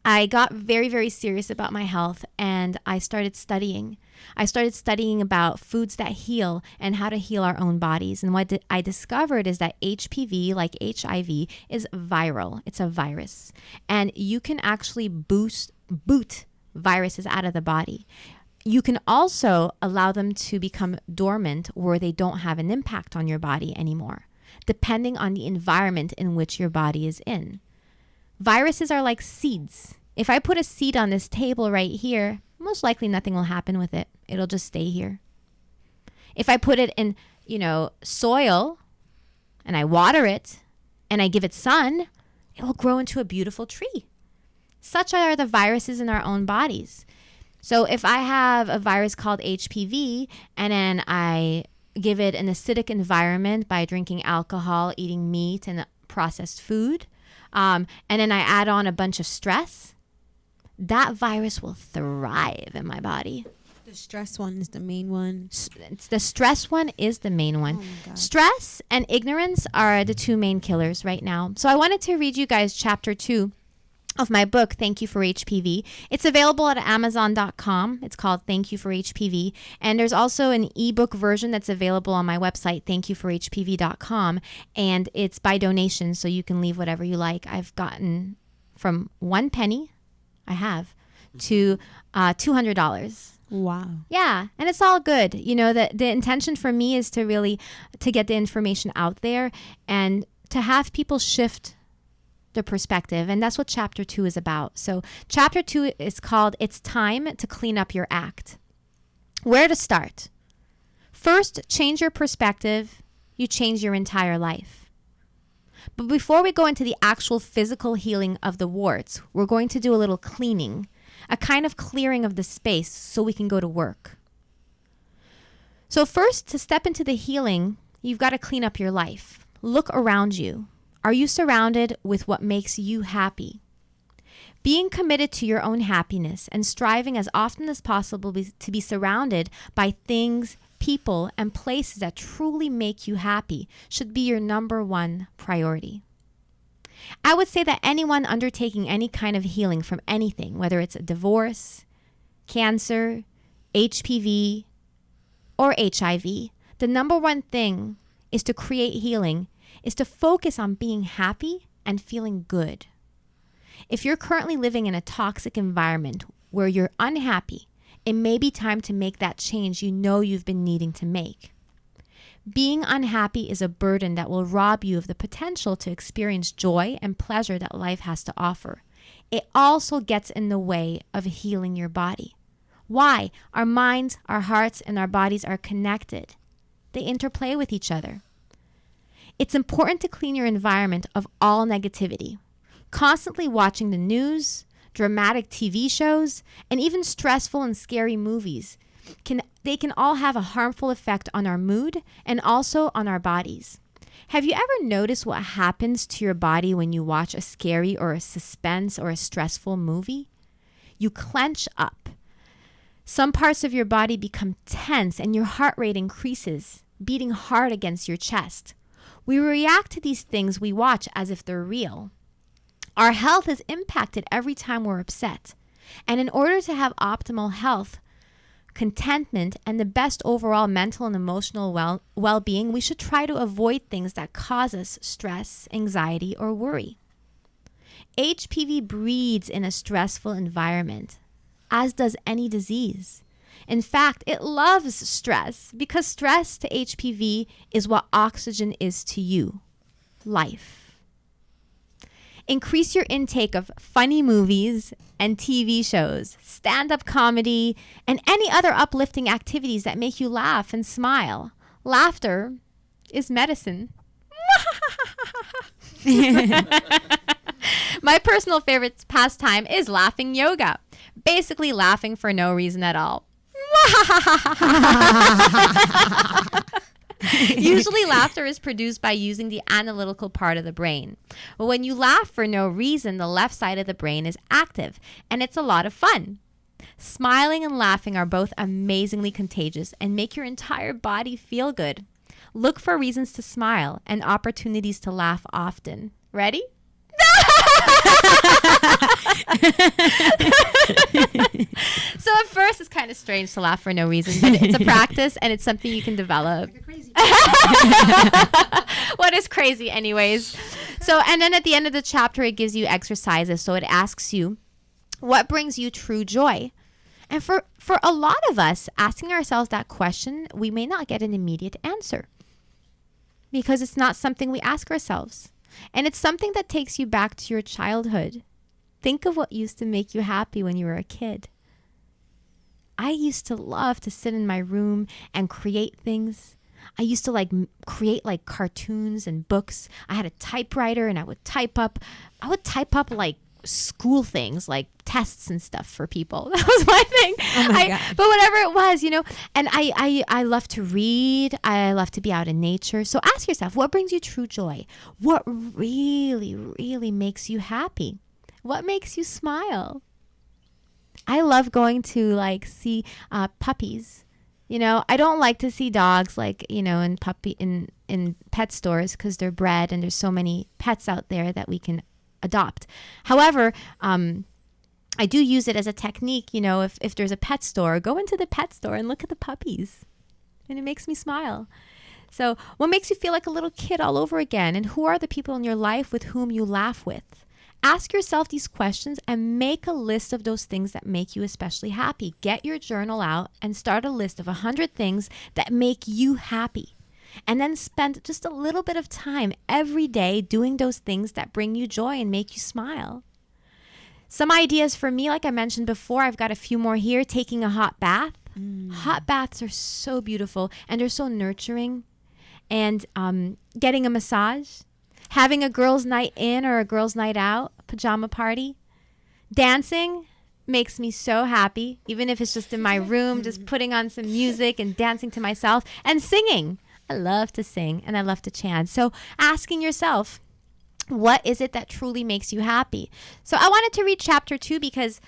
I got very, very serious about my health and I started studying. I started studying about foods that heal and how to heal our own bodies. And what I discovered is that HPV, like HIV, is viral. It's a virus. And you can actually boot viruses out of the body. You can also allow them to become dormant where they don't have an impact on your body anymore, depending on the environment in which your body is in. Viruses are like seeds. If I put a seed on this table right here, most likely nothing will happen with it. It'll just stay here. If I put it in, soil and I water it and I give it sun, it will grow into a beautiful tree. Such are the viruses in our own bodies. So if I have a virus called HPV and then I give it an acidic environment by drinking alcohol, eating meat and processed food, and then I add on a bunch of stress, that virus will thrive in my body. The stress one is the main one. The stress one is the main one. Oh my God. Stress and ignorance are the two main killers right now. So I wanted to read you guys chapter 2 of my book, Thank You for HPV. It's available at Amazon.com. It's called Thank You for HPV. And there's also an ebook version that's available on my website, thankyouforhpv.com. And it's by donation, so you can leave whatever you like. I've gotten from 1 penny, I have, to $200. Wow. Yeah, and it's all good. The intention for me is to get the information out there and to have people shift the perspective. And that's what chapter 2 is about. So chapter 2 is called It's Time to Clean Up Your Act. Where to start? First, change your perspective. You change your entire life. But before we go into the actual physical healing of the warts, we're going to do a little cleaning, a kind of clearing of the space so we can go to work. So first, to step into the healing, you've got to clean up your life. Look around you. Are you surrounded with what makes you happy? Being committed to your own happiness and striving as often as possible to be surrounded by things, people, and places that truly make you happy should be your number one priority. I would say that anyone undertaking any kind of healing from anything, whether it's a divorce, cancer, HPV, or HIV, the number one thing is to create healing is to focus on being happy and feeling good. If you're currently living in a toxic environment where you're unhappy, it may be time to make that change you've been needing to make. Being unhappy is a burden that will rob you of the potential to experience joy and pleasure that life has to offer. It also gets in the way of healing your body. Why? Our minds, our hearts, and our bodies are connected. They interplay with each other. It's important to clean your environment of all negativity. Constantly watching the news, dramatic TV shows, and even stressful and scary movies can all have a harmful effect on our mood and also on our bodies. Have you ever noticed what happens to your body when you watch a scary or a suspense or a stressful movie? You clench up. Some parts of your body become tense and your heart rate increases, beating hard against your chest. We react to these things we watch as if they're real. Our health is impacted every time we're upset. And in order to have optimal health, contentment, and the best overall mental and emotional well-being, we should try to avoid things that cause us stress, anxiety, or worry. HPV breeds in a stressful environment, as does any disease. In fact, it loves stress because stress to HPV is what oxygen is to you, life. Increase your intake of funny movies and TV shows, stand-up comedy, and any other uplifting activities that make you laugh and smile. Laughter is medicine. My personal favorite pastime is laughing yoga. Basically laughing for no reason at all. Usually laughter is produced by using the analytical part of the brain. But when you laugh for no reason, the left side of the brain is active, and it's a lot of fun. Smiling and laughing are both amazingly contagious and make your entire body feel good. Look for reasons to smile and opportunities to laugh often. Ready? So at first it's kind of strange to laugh for no reason, but it's a practice and it's something you can develop. What is crazy anyways? So, and then at the end of the chapter it gives you exercises. So it asks you, what brings you true joy? And for a lot of us, asking ourselves that question, we may not get an immediate answer because it's not something we ask ourselves. And it's something that takes you back to your childhood. Think of what used to make you happy when you were a kid. I used to love to sit in my room and create things. I used to create cartoons and books. I had a typewriter and I would type up like school things, like tests and stuff for people. That was my thing. Oh my God. But whatever it was, and I love to read. I love to be out in nature. So ask yourself, what brings you true joy? What really, really makes you happy? What makes you smile? I love going to see puppies. I don't like to see dogs in pet stores because they're bred and there's so many pets out there that we can adopt. However, I do use it as a technique. If there's a pet store, go into the pet store and look at the puppies, and it makes me smile. So what makes you feel like a little kid all over again? And who are the people in your life with whom you laugh with? Ask yourself these questions and make a list of those things that make you especially happy. Get your journal out and start a list of 100 things that make you happy. And then spend just a little bit of time every day doing those things that bring you joy and make you smile. Some ideas for me, like I mentioned before, I've got a few more here. Taking a hot bath. Hot baths are so beautiful and they're so nurturing. And getting a massage. Having a girls' night in or a girls' night out, pajama party. Dancing makes me so happy, even if it's just in my room, just putting on some music and dancing to myself. And singing. I love to sing and I love to chant. So asking yourself, what is it that truly makes you happy? So I wanted to read chapter 2 because,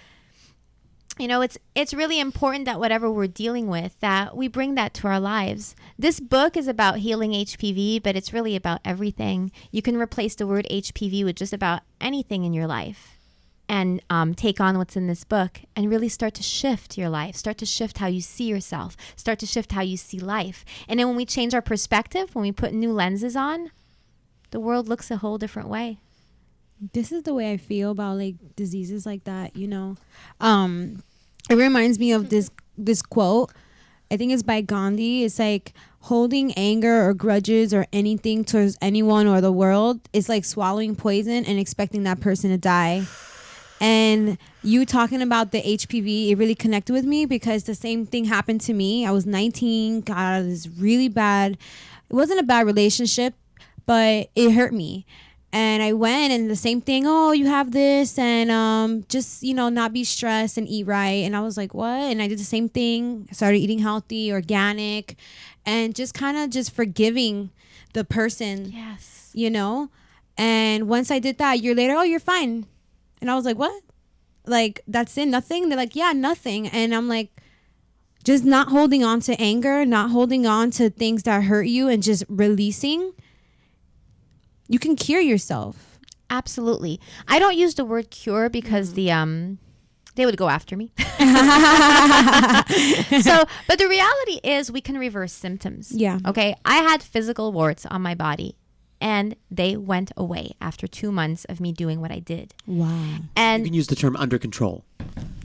it's really important that whatever we're dealing with, that we bring that to our lives. This book is about healing HPV, but it's really about everything. You can replace the word HPV with just about anything in your life and take on what's in this book and really start to shift your life, start to shift how you see yourself, start to shift how you see life. And then when we change our perspective, when we put new lenses on, the world looks a whole different way. This is the way I feel about diseases like that, it reminds me of this quote. I think it's by Gandhi. It's holding anger or grudges or anything towards anyone or the world is like swallowing poison and expecting that person to die. And you talking about the HPV, it really connected with me because the same thing happened to me. I was 19, got out of this really bad, it wasn't a bad relationship, but it hurt me. And I went and the same thing, you have this and just, not be stressed and eat right. And I was like, what? And I did the same thing. I started eating healthy, organic, and just kind of just forgiving the person. Yes. And once I did that, a year later, you're fine. And I was like, what? That's it? Nothing? They're like, yeah, nothing. And I'm like, just not holding on to anger, not holding on to things that hurt you and just releasing. You can cure yourself. Absolutely. I don't use the word cure because they would go after me. But the reality is we can reverse symptoms. Yeah. Okay. I had physical warts on my body and they went away after 2 months of me doing what I did. Wow. And you can use the term under control.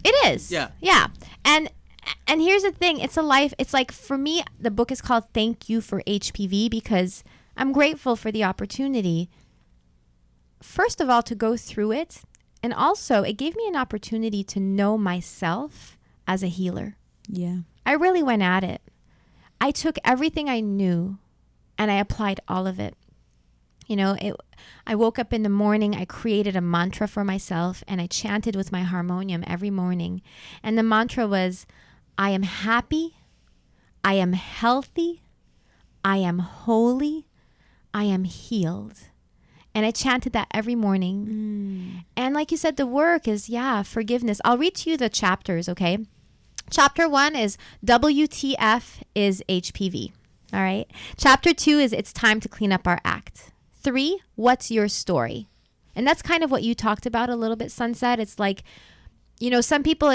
It is. Yeah. Yeah. And here's the thing. It's a life. It's like, for me, the book is called Thank You for HPV because I'm grateful for the opportunity, first of all, to go through it. And also, it gave me an opportunity to know myself as a healer. Yeah. I really went at it. I took everything I knew and I applied all of it. I woke up in the morning, I created a mantra for myself and I chanted with my harmonium every morning. And the mantra was, I am happy, I am healthy, I am holy. I am healed. And I chanted that every morning. And like you said, the work is, forgiveness. I'll read to you the chapters, okay? Chapter 1 is WTF is HPV. All right. Chapter 2 is it's time to clean up our act. 3, what's your story? And that's kind of what you talked about a little bit, Sunset. It's like, some people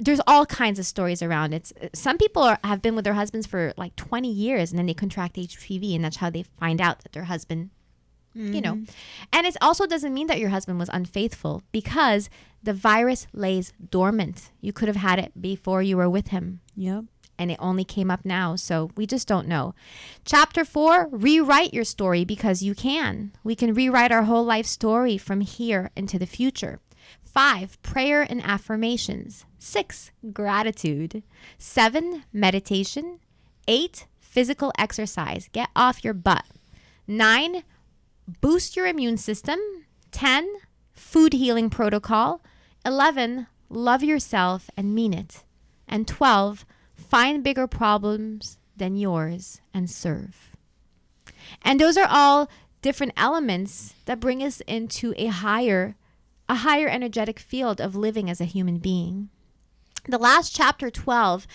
there's all kinds of stories around it. Some people have been with their husbands for like 20 years and then they contract HPV and that's how they find out that their husband, and it also doesn't mean that your husband was unfaithful because the virus lays dormant. You could have had it before you were with him. Yep. And it only came up now. So we just don't know. Chapter 4, rewrite your story because you can. We can rewrite our whole life story from here into the future. 5, prayer and affirmations. 6, gratitude. 7, meditation. 8, physical exercise. Get off your butt. 9, boost your immune system. 10, food healing protocol. 11, love yourself and mean it. And 12, find bigger problems than yours and serve. And those are all different elements that bring us into a higher energetic field of living as a human being. The last chapter, 12,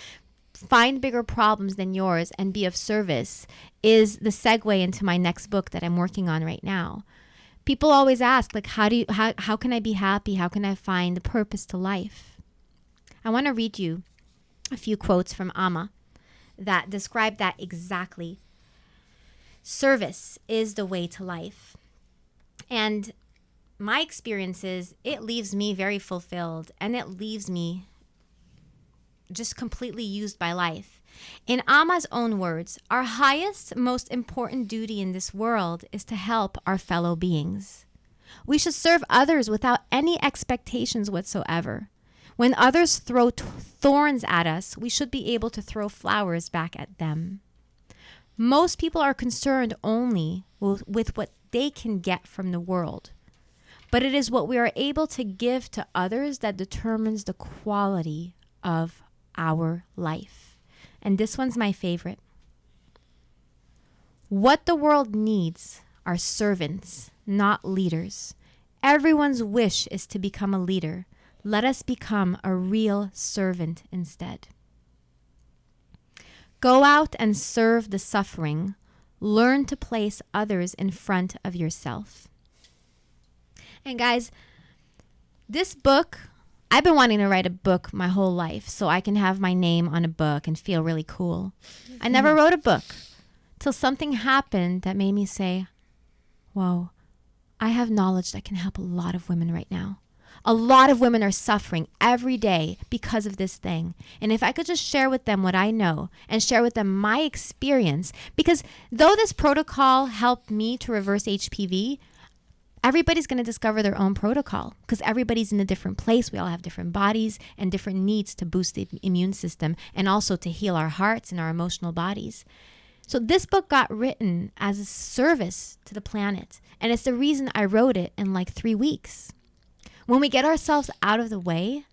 find bigger problems than yours and be of service, is the segue into my next book that I'm working on right now. People always ask, like, how can I be happy? How can I find the purpose to life? I want to read you a few quotes from Amma that describe that exactly. Service is the way to life. And my experience is it leaves me very fulfilled and it leaves me just completely used by life. In Amma's own words, our highest, most important duty in this world is to help our fellow beings. We should serve others without any expectations whatsoever. When others throw thorns at us, we should be able to throw flowers back at them. Most people are concerned only with what they can get from the world. But it is what we are able to give to others that determines the quality of our life. And this one's my favorite. What the world needs are servants, not leaders. Everyone's wish is to become a leader. Let us become a real servant instead. Go out and serve the suffering. Learn to place others in front of yourself. And guys, this book, I've been wanting to write a book my whole life so I can have my name on a book and feel really cool. I never wrote a book till something happened that made me say, whoa, I have knowledge that can help a lot of women right now. A lot of women are suffering every day because of this thing. And if I could just share with them what I know and share with them my experience, because though this protocol helped me to reverse HPV, everybody's going to discover their own protocol because everybody's in a different place. We all have different bodies and different needs to boost the immune system and also to heal our hearts and our emotional bodies. So this book got written as a service to the planet. And it's the reason I wrote it in like 3 weeks. When we get ourselves out of the way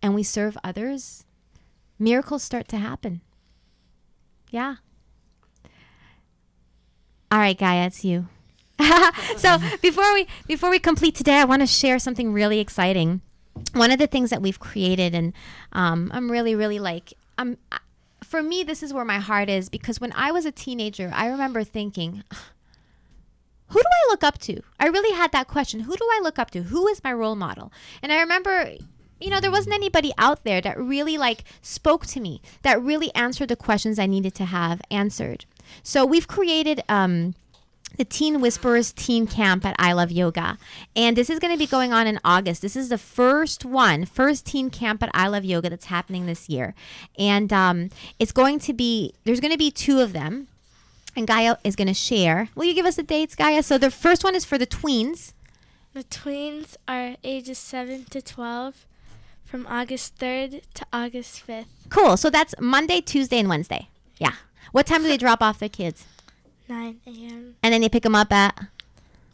and we serve others, miracles start to happen. Yeah. All right, Gaia, it's you. So before we complete today, I want to share something really exciting. One of the things that we've created, and I'm really, really like, for me, this is where my heart is, because when I was a teenager, I remember thinking, who do I look up to? I really had that question. Who do I look up to? Who is my role model? And I remember, there wasn't anybody out there that really like spoke to me, that really answered the questions I needed to have answered. So we've created the Teen Whisperers Teen Camp at I Love Yoga. And this is going to be going on in August. This is the first teen camp at I Love Yoga that's happening this year. And there's going to be 2 of them. And Gaia is going to share. Will you give us the dates, Gaia? So the first one is for the tweens. The tweens are ages 7 to 12 from August 3rd to August 5th. Cool. So that's Monday, Tuesday, and Wednesday. Yeah. What time do they drop off their kids? 9 a.m. And then they pick them up at?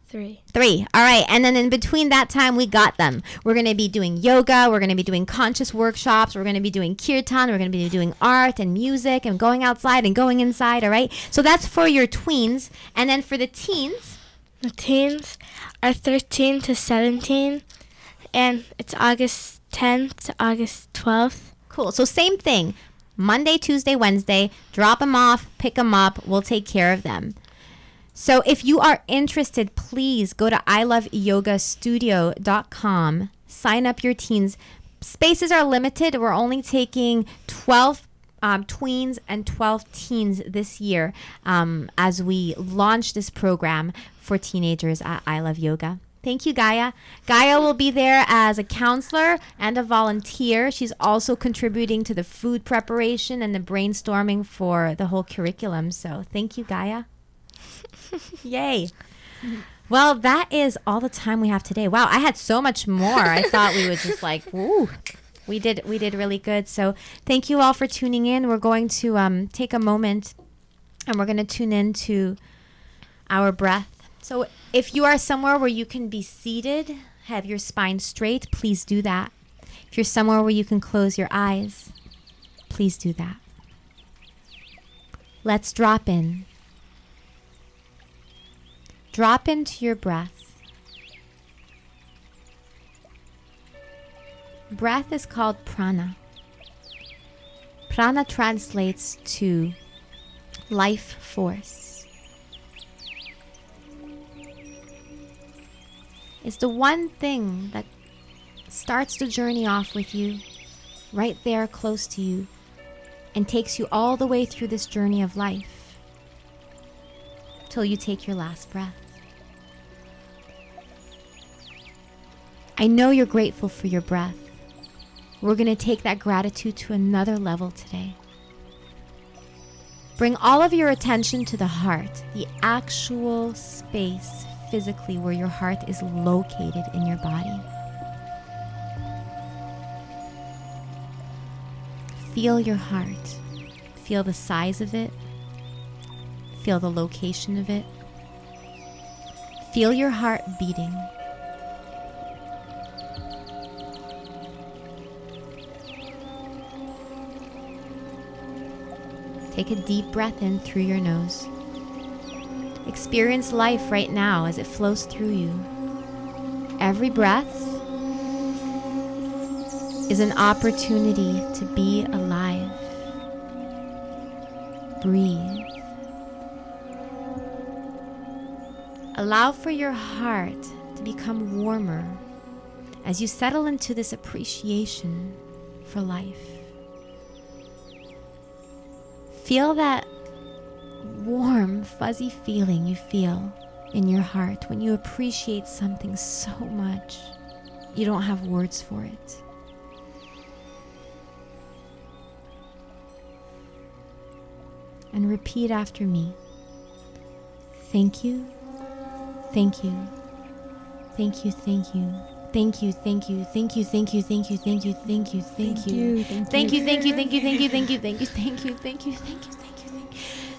3. 3. All right. And then in between that time, we got them. We're going to be doing yoga. We're going to be doing conscious workshops. We're going to be doing kirtan. We're going to be doing art and music and going outside and going inside. All right. So that's for your tweens. And then for the teens. The teens are 13 to 17, and it's August 10th to August 12th. Cool. So same thing. Monday, Tuesday, Wednesday. Drop them off. Pick them up. We'll take care of them. So if you are interested, please go to iloveyogastudio.com. Sign up your teens. Spaces are limited. We're only taking 12 tweens and 12 teens this year as we launch this program for teenagers at I Love Yoga. Thank you, Gaia. Gaia will be there as a counselor and a volunteer. She's also contributing to the food preparation and the brainstorming for the whole curriculum. So thank you, Gaia. Yay. Well, that is all the time we have today. Wow, I had so much more. I thought we would just like, woo. We did really good. So thank you all for tuning in. We're going to take a moment and we're going to tune into our breath. So if you are somewhere where you can be seated, have your spine straight, please do that. If you're somewhere where you can close your eyes, please do that. Let's drop in. Drop into your breath. Breath is called prana. Prana translates to life force. It's the one thing that starts the journey off with you, right there close to you, and takes you all the way through this journey of life till you take your last breath. I know you're grateful for your breath. We're going to take that gratitude to another level today. Bring all of your attention to the heart, the actual space physically where your heart is located in your body. Feel your heart. Feel the size of it. Feel the location of it. Feel your heart beating. Take a deep breath in through your nose. Experience life right now as it flows through you. Every breath is an opportunity to be alive. Breathe. Allow for your heart to become warmer as you settle into this appreciation for life. Feel that warm, fuzzy feeling you feel in your heart when you appreciate something so much you don't have words for it. And repeat after me. Thank you, thank you, thank you, thank you. Thank you, thank you, thank you, thank you, thank you, thank you, thank you, thank you. Thank you, thank you, thank you, thank you, thank you, thank you, thank you, thank you, thank you, thank you,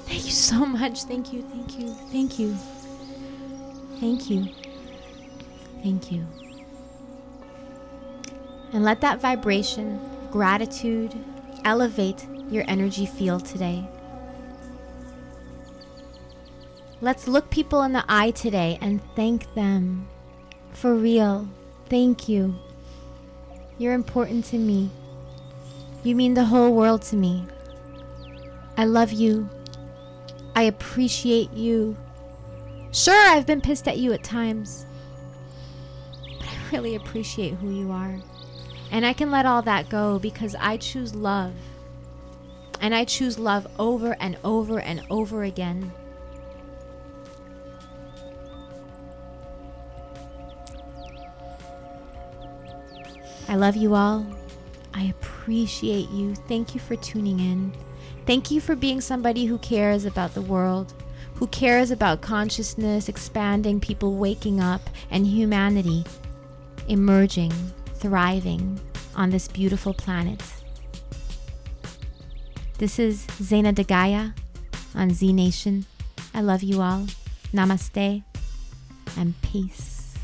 thank you so much. Thank you, thank you, thank you. Thank you. Thank you. And let that vibration, gratitude, elevate your energy field today. Let's look people in the eye today and thank them. For real. Thank you. You're important to me. You mean the whole world to me. I love you. I appreciate you. Sure, I've been pissed at you at times, but I really appreciate who you are. And I can let all that go because I choose love. And I choose love over and over and over again. I love you all. I appreciate you. Thank you for tuning in. Thank you for being somebody who cares about the world, who cares about consciousness expanding, people waking up, and humanity emerging, thriving on this beautiful planet. This is Zayna De Gaia on ZNation. I love you all. Namaste. and peace.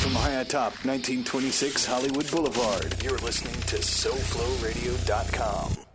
From high atop 1926 Hollywood Boulevard, you're listening to SoFloRadio.com.